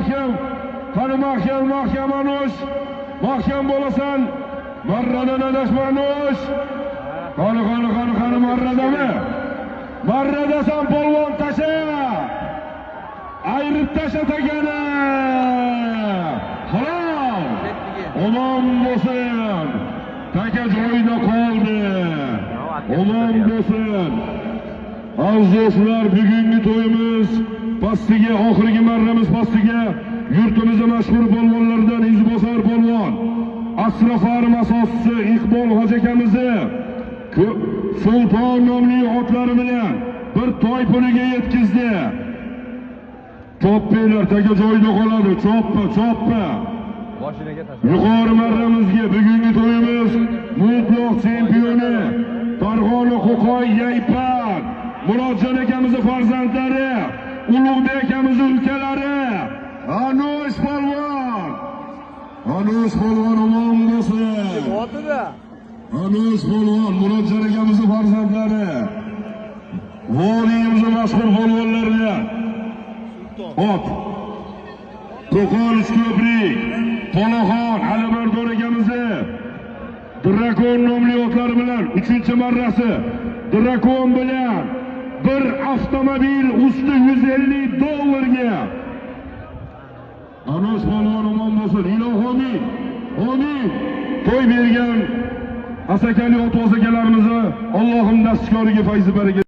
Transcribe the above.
mahkam. Qani mahkam Anush. Mahkam bo'lasan. Marradan adashma Anush. Qani marradami? Marradasan polvon tasha. Ayrib tasha tagani. Halol. Omon bo'lsin. Taka joyida qoldi. Omon bo'lsin. Aziz do'stlar, bugungi to'yimiz pastiga, oxirgi marramiz pastiga yurtimizning mashhur polvonlardan Izbosar polvon, Asrafarm asoschisi Iqbol hoji akamizni Sulton nomli otlari bilan bir to'y puliga yetkazdi. Choppelar taka joyida qoladi. Choppa. Yuqori marramizga bugungi to'yimiz mutlaq chempioni Farg'ona Qo'qoy Yaypan Murodjon akamizni farzandlari, Ulug'bek akamizni ukalari, Anush polvon omon bo'lsin. Anush polvon Murodjon akamizni farzandlari, Voliyimizning mashhur polvonlaridan ot Qo'qon Uchko'prik, Polaxon Alimardon akamizni Drakon nomli otlari bilan 3-marrasi Drakon bilan bir avtomobil usti $150 ga. Anush polvon omon bo'lsin. Ilohomiy. Amin. To'y bergan asakali ota akalarimizni Allohim dastkoriga fayzi baraka